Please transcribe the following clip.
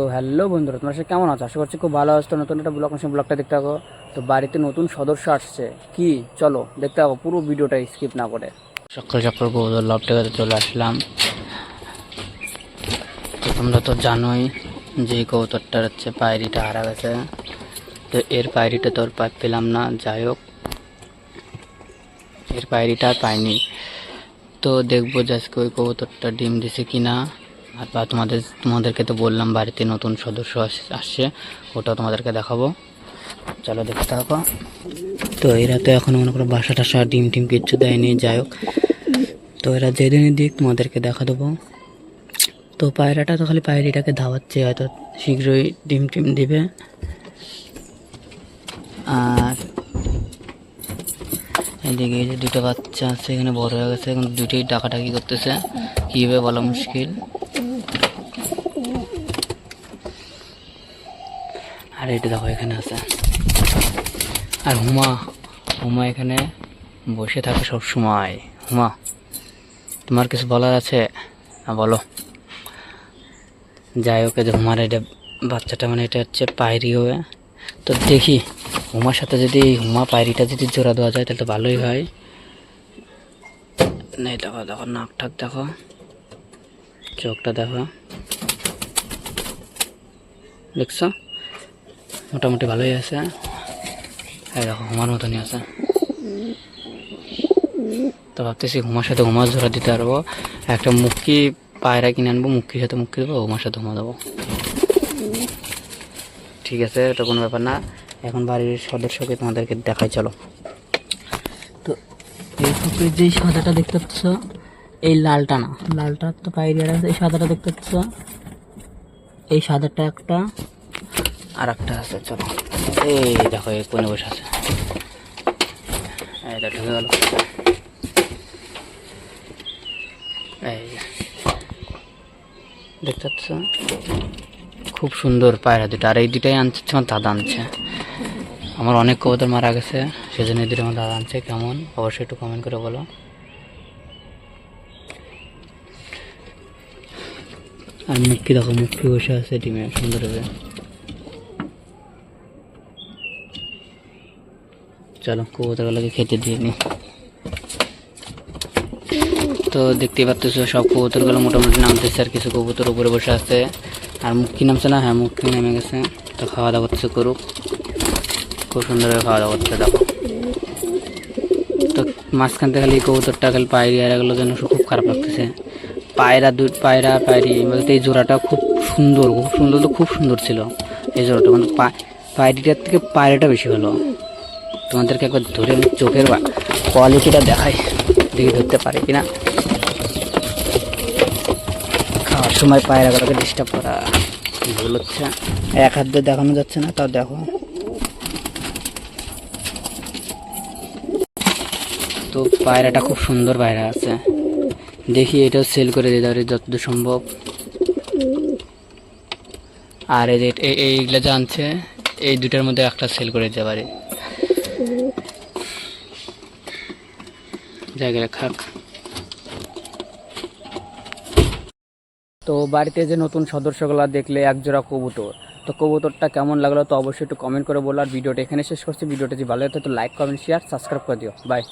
তো হ্যালো বন্ধুরা, তোমরা সে কেমন আছো? আশা করছি খুব ভালো আছো। তো নতুন একটা ব্লগটা দেখতে থাকো। তো বাড়িতে নতুন সদস্য আসছে, কি চলো দেখতে থাকো পুরো ভিডিওটা স্কিপ না করে। সকাল সকাল গোবর লবটাতে চলে আসলাম। তো তোমরা তো জানোই যে কবুতরটার হচ্ছে পায়রিটা হারা গেছে। তো এর পায়রিটা তো আর পেলাম না, যাই হোক এর পায়রিটা আর পাইনি। তো দেখবো যে আজকে ওই কবুতরটা ডিম দিছে কিনা। আর বা তোমাদেরকে তো বললাম বাড়িতে নতুন সদস্য আসছে, ওটাও তোমাদেরকে দেখাবো। চলো দেখতে থাকো। তো এরা তো এখন মনে করো বাসা টাসা ডিম টিম কিচ্ছু দেয়নি, যাই হোক তো এরা যেদিনই দিক তোমাদেরকে দেখা দেবো। তো পায়রাটা তো খালি পায়রিটাকে ধাওয়াচ্ছে, হয়তো শীঘ্রই ডিম টিম দিবে। আর এদিকে এই যে দুটো বাচ্চা আছে, এখানে বড় হয়ে গেছে, এখন দুটোই ডাকাডাকি করতেছে, কীভাবে বলা মুশকিল। আর এটা দেখো এখানে আছে। আর হুমা এখানে বসে থাকে সব সময়। হুমা, তোমার কিছু বলার আছে? বলো। যাই হোক, যে হুমার এটা বাচ্চাটা, মানে এটা হচ্ছে পায়রি হয়ে। তো দেখি হুমার সাথে যদি হুমা পায়রিটা যদি জোড়া দেওয়া যায় তাহলে তো ভালোই হয়। নেই দেখো দেখো, নাক ঠাক দেখো, চোখটা দেখো, দেখছো মোটামুটি ভালোই আছে। এই দেখো হুমার মতনই আছে। তো ভাবতেছি হুমার সাথে হুমার জোড়া দিতে পারবো। একটা মুক্কি পায়রা কিনে আনবো, মুক্তির সাথে মুক্কি দেবো, হুমার সাথে হুমা দেবো। ঠিক আছে, এটা কোনো ব্যাপার না। এখন বাড়ির সদস্যকে তোমাদেরকে দেখাই, চলো। তো এই পুকুরের যেই সাদাটা দেখতে পাচ্ছ, এই লালটা না, লালটা তো পায়রা আছে। এই সাদাটা দেখতে পাচ্ছ, এই সাদাটা একটা, আর একটা আছে। চলো এই দেখো এই কোণে বসে আছে, এটা ঢুকে গেল। এই দেখতে পাচ্ছ, খুব সুন্দর পায়রা দুটো। আর এই দুটাই আনছে আমার দাদা আনছে। আমার অনেক কবুতর মারা গেছে, সেজন্য এই দুটো আমার দাদা আনছে। কেমন অবশ্যই একটু কমেন্ট করে বলো। আর মুক্কি দেখো, মুক্কি বসে আছে ডিমে সুন্দর হবে। চলো কবুতরগুলোকে খেতে দিয়ে নি। তো দেখতেই পাচ্ছ সব কবুতরগুলো মোটামুটি নামতেছে, আর কিছু কবুতর উপরে বসে আছে। আর মুক্কি নামছে না, হ্যাঁ মুক্কি নেমে গেছে। তো খাওয়া দাওয়া করতেছে, করুক, খুব সুন্দরভাবে খাওয়া দাওয়া করতে দেখো। তো মাঝখান থেকে খালি কবুতরটা খালি পায়রি আর এগুলো যেন খুব খারাপ লাগতেছে। পায়রা পায়রি বলতে এই জোড়াটা খুব সুন্দর, খুব সুন্দর, তো খুব সুন্দর ছিল এই জোড়াটা। কিন্তু পায়রিটার থেকে পায়রাটা বেশি ভালো। তোমাদেরকে একবার ধরে আমি চোখের কোয়ালিটিটা দেখাই, দেখি ধরতে পারে কিনা। খাওয়ার সময় পায়রাগুলোকে ডিস্টার্ব করা ভুল হচ্ছে। এক হাত দিয়ে দেখানো যাচ্ছে না, তাও দেখো। তো পায়রাটা খুব সুন্দর পায়রা আছে, দেখি এটাও সেল করে দিতে পারি যতদূর সম্ভব। আর এইগুলো যা আনছে, এই দুটার মধ্যে একটা সেল করে দিতে পারি। জায়গায় খাক। তো বাড়িতে যে নতুন সদস্যগুলো দেখলে একজোড়া কবুতর, তো কবুতরটা কেমন লাগলো তো অবশ্যই একটু কমেন্ট করে বলো। আর ভিডিওটা এখানে শেষ করছি। ভিডিওটা যদি ভালো হতো তো লাইক কমেন্ট শেয়ার সাবস্ক্রাইব করে দিও। বাই।